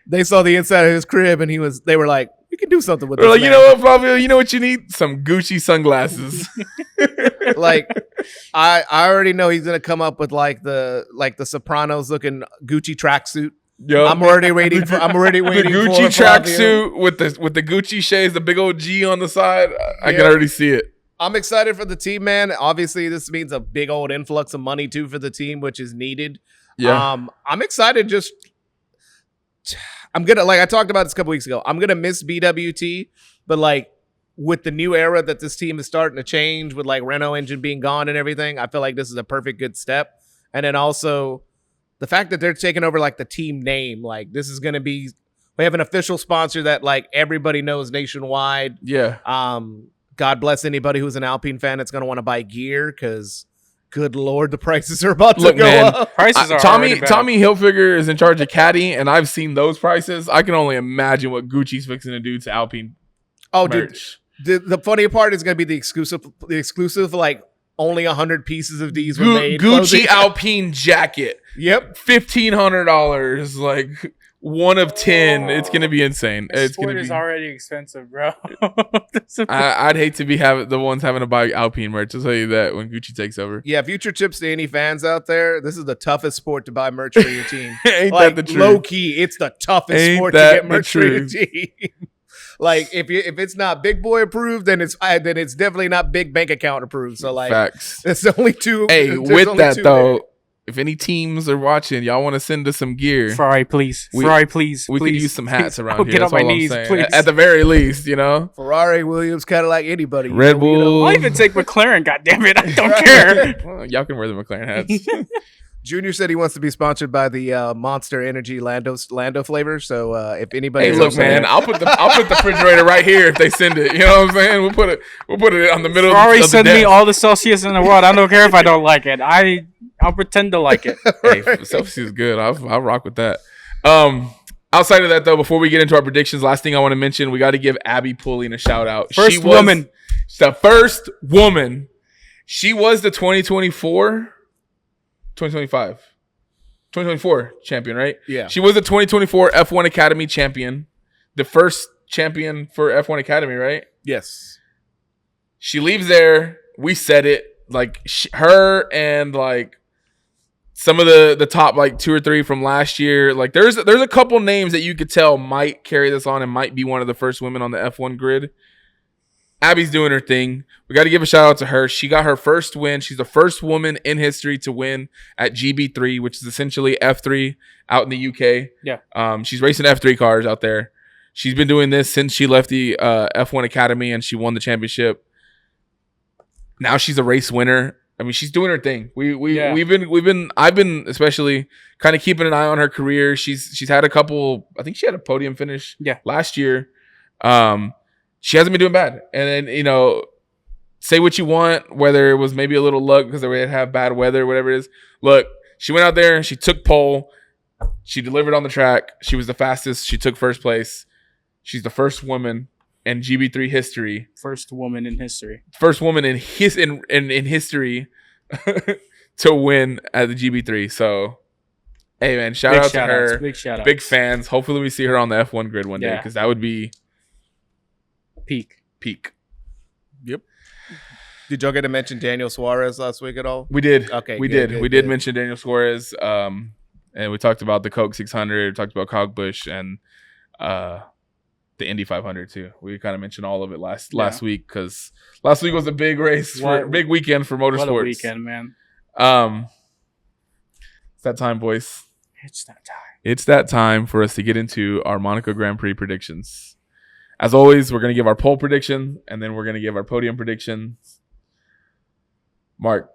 [SPEAKER 3] They saw the inside of his crib, and they were like, we can do something with
[SPEAKER 2] We're
[SPEAKER 3] this.
[SPEAKER 2] Like, you know what, Flavio? You know what you need? Some Gucci sunglasses.
[SPEAKER 3] Like, I already know he's gonna come up with like the Sopranos looking Gucci tracksuit.
[SPEAKER 2] Yo,
[SPEAKER 3] I'm already waiting.
[SPEAKER 2] the
[SPEAKER 3] for
[SPEAKER 2] Gucci tracksuit with the Gucci shades, the big old G on the side. I can already see it.
[SPEAKER 3] I'm excited for the team, man. Obviously, this means a big old influx of money too for the team, which is needed.
[SPEAKER 2] Yeah.
[SPEAKER 3] I'm excited. I'm gonna, like I talked about this a couple weeks ago, I'm gonna miss BWT, but like with the new era that this team is starting to change, with like Renault engine being gone and everything, I feel like this is a perfect good step. And then also the fact that they're taking over like the team name, like this is gonna be, we have an official sponsor that like everybody knows nationwide.
[SPEAKER 2] Yeah.
[SPEAKER 3] God bless anybody who's an Alpine fan that's gonna want to buy gear, because good Lord, the prices are about to go up.
[SPEAKER 1] Prices are
[SPEAKER 2] Tommy Hilfiger is in charge of Caddy, and I've seen those prices. I can only imagine what Gucci's fixing to do to Alpine.
[SPEAKER 3] Oh,
[SPEAKER 2] merch.
[SPEAKER 3] dude, the funny part is going to be the exclusive. Like only 100 pieces of these were made.
[SPEAKER 2] Gucci Alpine jacket.
[SPEAKER 3] Yep,
[SPEAKER 2] $1,500. Like 1 of 10. It's gonna be insane. It's
[SPEAKER 1] Sport
[SPEAKER 2] gonna
[SPEAKER 1] is
[SPEAKER 2] be
[SPEAKER 1] already expensive, bro.
[SPEAKER 2] I'd hate to be the ones having to buy Alpine merch. I'll tell you that when Gucci takes over.
[SPEAKER 3] Yeah, future tips to any fans out there. This is the toughest sport to buy merch for your team.
[SPEAKER 2] Ain't
[SPEAKER 3] like,
[SPEAKER 2] that the truth?
[SPEAKER 3] Low key, it's the toughest sport to get merch for your team. Like if it's not big boy approved, then it's definitely not big bank account approved. So like,
[SPEAKER 2] facts.
[SPEAKER 3] It's only two.
[SPEAKER 2] Hey, with that though, if any teams are watching, y'all want to send us some gear.
[SPEAKER 1] Ferrari, please.
[SPEAKER 2] We could use some hats around here.
[SPEAKER 1] Get
[SPEAKER 2] That's
[SPEAKER 1] on my
[SPEAKER 2] all I'm
[SPEAKER 1] knees,
[SPEAKER 2] saying.
[SPEAKER 1] please.
[SPEAKER 2] At the very least, you know.
[SPEAKER 3] Ferrari, Williams, Cadillac, anybody.
[SPEAKER 2] Red Bull.
[SPEAKER 1] I'll even take McLaren. God damn it, I don't care.
[SPEAKER 2] Well, y'all can wear the McLaren hats.
[SPEAKER 3] Junior said he wants to be sponsored by the Monster Energy Lando flavor. So if anybody,
[SPEAKER 2] Hey, look, man, I'll put the refrigerator right here if they send it. You know what I'm saying? We'll put it on the middle.
[SPEAKER 1] Ferrari
[SPEAKER 2] of the
[SPEAKER 1] send
[SPEAKER 2] desk.
[SPEAKER 1] me all the Celsius in the world. I don't care if I don't like it. I'll pretend to like it.
[SPEAKER 2] Hey, Celsius is good. I'll rock with that. Outside of that, though, before we get into our predictions, last thing I want to mention, we got to give Abbi Pulling a shout out.
[SPEAKER 1] First woman.
[SPEAKER 2] The first woman. She was the 2024 champion, right?
[SPEAKER 3] Yeah.
[SPEAKER 2] She was the 2024 F1 Academy champion. The first champion for F1 Academy, right?
[SPEAKER 3] Yes.
[SPEAKER 2] She leaves there. We said it. Like her and like some of the top like 2 or 3 from last year. Like there's a couple names that you could tell might carry this on and might be one of the first women on the F1 grid. Abby's doing her thing. We got to give a shout out to her. She got her first win. She's the first woman in history to win at GB3, which is essentially F3 out in the UK.
[SPEAKER 1] Yeah.
[SPEAKER 2] She's racing F3 cars out there. She's been doing this since she left the F1 Academy and she won the championship. Now she's a race winner. I mean, she's doing her thing. I've been especially kind of keeping an eye on her career. She's had a couple. I think she had a podium finish. Last year. She hasn't been doing bad. And then, say what you want, whether it was maybe a little luck because they would have bad weather, whatever it is. Look, she went out there and she took pole. She delivered on the track. She was the fastest. She took first place. She's the first woman in GB3 history.
[SPEAKER 1] First woman in history.
[SPEAKER 2] First woman in history to win at the GB3. So Hey man, shout
[SPEAKER 1] Big
[SPEAKER 2] out to
[SPEAKER 1] shout
[SPEAKER 2] her.
[SPEAKER 1] outs. Big shout outs.
[SPEAKER 2] Big fans. Hopefully we see her on the F1 grid one day
[SPEAKER 1] Yeah.
[SPEAKER 2] because that would be
[SPEAKER 1] Peak.
[SPEAKER 2] peak.
[SPEAKER 3] Yep. Did y'all get to mention Daniel Suarez last week at all?
[SPEAKER 2] We did.
[SPEAKER 3] Okay,
[SPEAKER 2] we
[SPEAKER 3] good,
[SPEAKER 2] did.
[SPEAKER 3] good,
[SPEAKER 2] We did
[SPEAKER 3] good.
[SPEAKER 2] mention Daniel Suarez. And we talked about the Coke 600. We talked about Cogbush and the Indy 500 too. We kind of mentioned all of it last week because last week was a big race, big weekend for motorsports.
[SPEAKER 1] What a weekend, man.
[SPEAKER 2] It's that time, boys.
[SPEAKER 1] It's that time.
[SPEAKER 2] It's that time for us to get into our Monaco Grand Prix predictions. As always, we're going to give our pole prediction, and then we're going to give our podium predictions. Mark,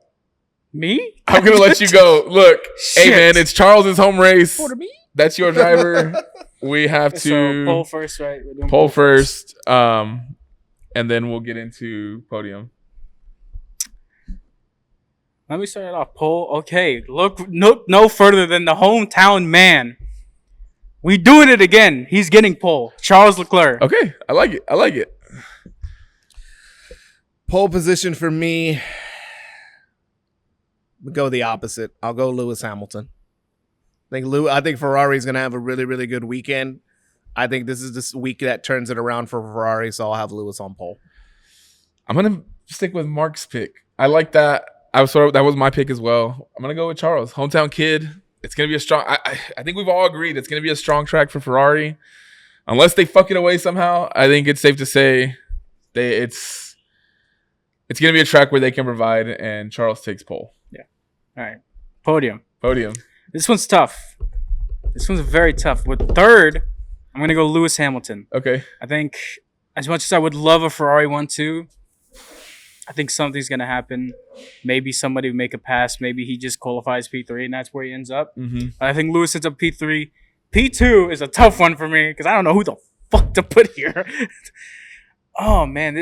[SPEAKER 1] Me?
[SPEAKER 2] I'm going to let you go. Look, hey,
[SPEAKER 1] Shit.
[SPEAKER 2] man, it's Charles's home race.
[SPEAKER 3] Me?
[SPEAKER 2] That's your driver. We have to
[SPEAKER 1] So pole first, right? We're doing
[SPEAKER 2] pole first, and then we'll get into podium.
[SPEAKER 1] Let me start it off. Pole. Okay. Look no further than the hometown man. We doing it again. He's getting pole. Charles Leclerc.
[SPEAKER 2] Okay, I like it.
[SPEAKER 3] Pole position for me. We go the opposite. I'll go Lewis Hamilton. I think Ferrari's gonna have a really, really good weekend. I think this is this week that turns it around for Ferrari, so I'll have Lewis on pole.
[SPEAKER 2] I'm gonna stick with Mark's pick. I like that. That was my pick as well. I'm gonna go with Charles, hometown kid. It's gonna be a strong. I think we've all agreed it's gonna be a strong track for Ferrari, unless they fuck it away somehow. I think it's safe to say it's gonna be a track where they can provide, and Charles takes pole.
[SPEAKER 1] All right. Podium. This one's tough. This one's very tough. With third, I'm gonna go Lewis Hamilton.
[SPEAKER 2] Okay.
[SPEAKER 1] I think as much as I would love a Ferrari 1-2, I think something's gonna happen. Maybe somebody will make a pass. Maybe he just qualifies P3 and that's where he ends up.
[SPEAKER 2] Mm-hmm.
[SPEAKER 1] I think Lewis ends up P3. P2 is a tough one for me because I don't know who the fuck to put here. Oh man,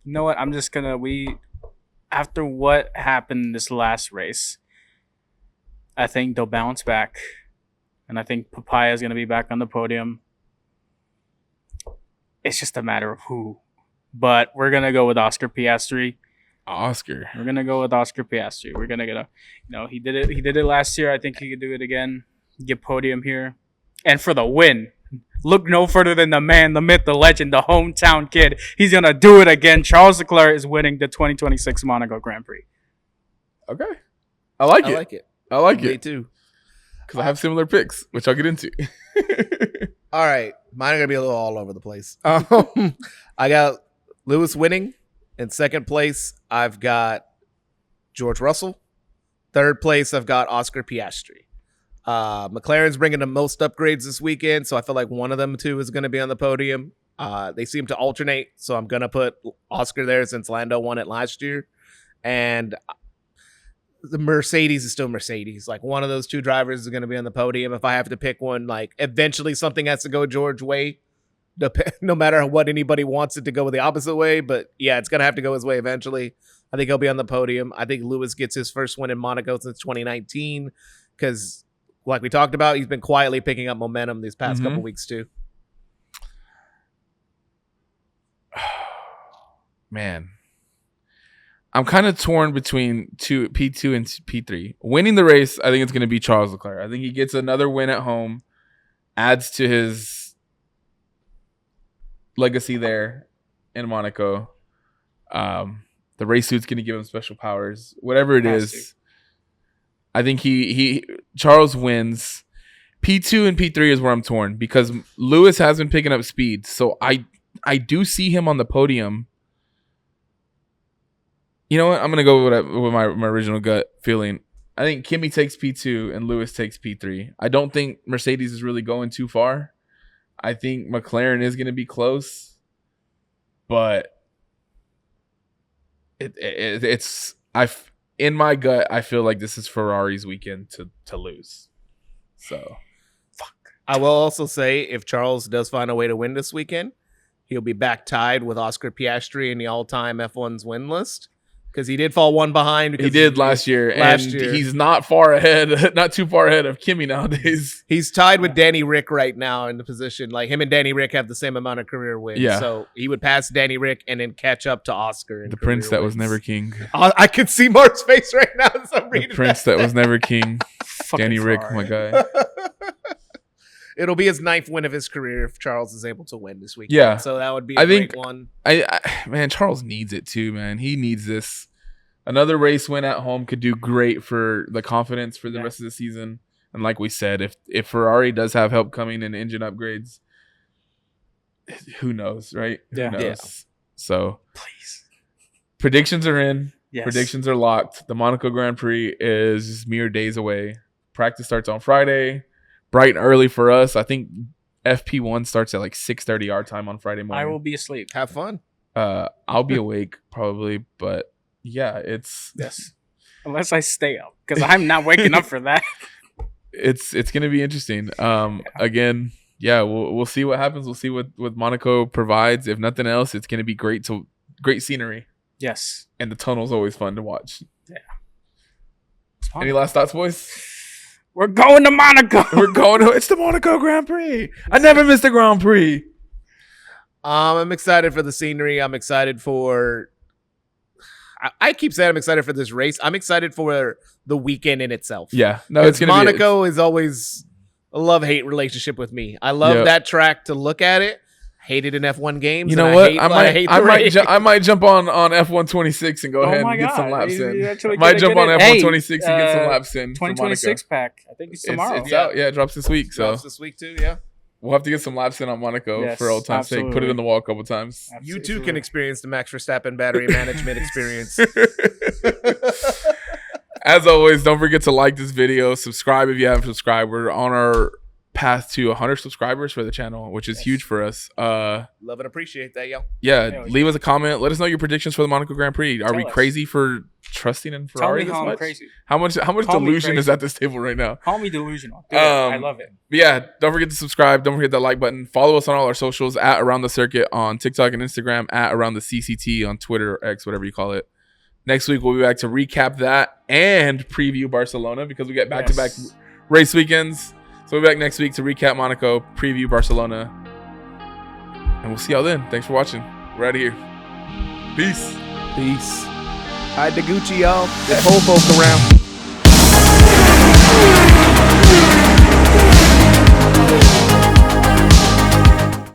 [SPEAKER 1] you know what? I'm just gonna after what happened this last race, I think they'll bounce back, and I think Papaya is gonna be back on the podium. It's just a matter of who, but we're gonna go with Oscar Piastri. We're gonna go with Oscar Piastri. We're gonna get he did it. He did it last year. I think he could do it again. Get podium here, and for the win. Look no further than the man, the myth, the legend, the hometown kid. He's going to do it again. Charles Leclerc is winning the 2026 Monaco Grand Prix.
[SPEAKER 2] Okay. I like it. I like
[SPEAKER 3] Me
[SPEAKER 2] it.
[SPEAKER 3] too.
[SPEAKER 2] Because I have similar picks, which I'll get into.
[SPEAKER 3] All right. Mine are going to be a little all over the place. I got Lewis winning. In second place, I've got George Russell. Third place, I've got Oscar Piastri. McLaren's bringing the most upgrades this weekend, so I feel like one of them two is going to be on the podium. They seem to alternate, so I'm going to put Oscar there since Lando won it last year. And the Mercedes is still Mercedes. Like, one of those two drivers is going to be on the podium. If I have to pick one, like, eventually something has to go George way, no matter what anybody wants it to go the opposite way. But yeah, it's going to have to go his way eventually. I think he'll be on the podium. I think Lewis gets his first win in Monaco since 2019 because, like we talked about, he's been quietly picking up momentum these past couple weeks too.
[SPEAKER 2] Man, I'm kind of torn between P2 and P3. Winning the race, I think it's going to be Charles Leclerc. I think he gets another win at home, adds to his legacy there in Monaco. The race suit's going to give him special powers. Whatever it is, I think Charles wins. P2 and P3 is where I'm torn because Lewis has been picking up speed. So I do see him on the podium. You know what? I'm going to go with my original gut feeling. I think Kimi takes P2 and Lewis takes P3. I don't think Mercedes is really going too far. I think McLaren is going to be close. But in my gut, I feel like this is Ferrari's weekend to lose. So,
[SPEAKER 3] fuck. I will also say if Charles does find a way to win this weekend, he'll be back tied with Oscar Piastri in the all-time F1's win list because he did fall one behind.
[SPEAKER 2] He did last year, and he's not far ahead, not too far ahead of Kimi nowadays.
[SPEAKER 3] He's tied with Danny Rick right now in the position. Like him and Danny Rick have the same amount of career wins.
[SPEAKER 2] Yeah.
[SPEAKER 3] So he would pass Danny Rick and then catch up to Oscar. In
[SPEAKER 2] The prince that
[SPEAKER 3] wins.
[SPEAKER 2] was never king.
[SPEAKER 3] I can see Mark's face right now. As I'm
[SPEAKER 2] The
[SPEAKER 3] reading
[SPEAKER 2] prince that was never king.
[SPEAKER 1] Fucking
[SPEAKER 2] Danny Rick,
[SPEAKER 1] Ferrari.
[SPEAKER 2] my guy.
[SPEAKER 3] It'll be his 9th win of his career if Charles is able to win this week.
[SPEAKER 2] Yeah.
[SPEAKER 3] So that would be a
[SPEAKER 2] I
[SPEAKER 3] great
[SPEAKER 2] think-
[SPEAKER 3] one.
[SPEAKER 2] Man, Charles needs it too, man. He needs this. Another race win at home could do great for the confidence for the rest of the season. And like we said, if Ferrari does have help coming in engine upgrades, who knows, right?
[SPEAKER 1] Yeah.
[SPEAKER 2] Who knows?
[SPEAKER 3] Yeah.
[SPEAKER 2] So
[SPEAKER 1] Please.
[SPEAKER 2] predictions are in.
[SPEAKER 1] Yes.
[SPEAKER 2] Predictions are locked. The Monaco Grand Prix is mere days away. Practice starts on Friday, bright and early for us. I think FP1 starts at like 6:30 our time on Friday morning.
[SPEAKER 1] I will be asleep.
[SPEAKER 3] Have fun.
[SPEAKER 2] I'll be awake probably, but yeah, it's
[SPEAKER 1] Unless I stay up, because I'm not waking up for that.
[SPEAKER 2] it's gonna be interesting. Again, yeah, we'll see what happens. We'll see what Monaco provides. If nothing else, it's gonna be great scenery,
[SPEAKER 1] Yes.
[SPEAKER 2] and the tunnel's always fun to watch.
[SPEAKER 1] It's fun.
[SPEAKER 2] Any last thoughts, boys?
[SPEAKER 1] We're going to Monaco.
[SPEAKER 2] We're going to it's the Monaco Grand Prix. I never missed a Grand Prix.
[SPEAKER 3] I'm excited for the scenery. I'm excited for. I keep saying I'm excited for this race. I'm excited for the weekend in itself.
[SPEAKER 2] Yeah, no, it's gonna
[SPEAKER 3] Monaco is always a love-hate relationship with me. I love that track to look at it. Hate it in F1 games.
[SPEAKER 2] You know what? I might jump on F126 and go ahead and get some laps in. Might jump on F126 and get some laps in.
[SPEAKER 1] 2026 pack. I think it's tomorrow.
[SPEAKER 2] It's out. Yeah, it drops this week. So
[SPEAKER 3] Drops this week too. Yeah.
[SPEAKER 2] we'll have to get some laps in on Monaco
[SPEAKER 1] Yes,
[SPEAKER 2] for old time's sake. Put it
[SPEAKER 1] absolutely.
[SPEAKER 2] in the wall a couple times.
[SPEAKER 3] You too can experience the Max Verstappen battery management experience.
[SPEAKER 2] As always, don't forget to like this video, subscribe if you haven't subscribed. We're on our path to 100 subscribers for the channel, which is huge for us.
[SPEAKER 3] Love and appreciate that, yo.
[SPEAKER 2] Yeah, leave us a comment. Let us know your predictions for the Monaco Grand Prix. Are we
[SPEAKER 1] us.
[SPEAKER 2] crazy for trusting in
[SPEAKER 1] Tell
[SPEAKER 2] Ferrari
[SPEAKER 1] me
[SPEAKER 2] this
[SPEAKER 1] how I'm
[SPEAKER 2] much?
[SPEAKER 1] crazy.
[SPEAKER 2] How much
[SPEAKER 1] Call me
[SPEAKER 2] delusion
[SPEAKER 1] crazy.
[SPEAKER 2] is at this table right now?
[SPEAKER 1] Call me delusional. Dude, I love it.
[SPEAKER 2] But yeah, don't forget to subscribe. Don't forget that like button. Follow us on all our socials at Around the Circuit on TikTok and Instagram, at Around the CCT on Twitter or X, whatever you call it. Next week, we'll be back to recap that and preview Barcelona because we get back-to-back race weekends. So we'll be back next week to recap Monaco, preview Barcelona. And we'll see y'all then. Thanks for watching. We're out of here. Peace.
[SPEAKER 3] Peace. Hide the Gucci, y'all. There's whole folk around.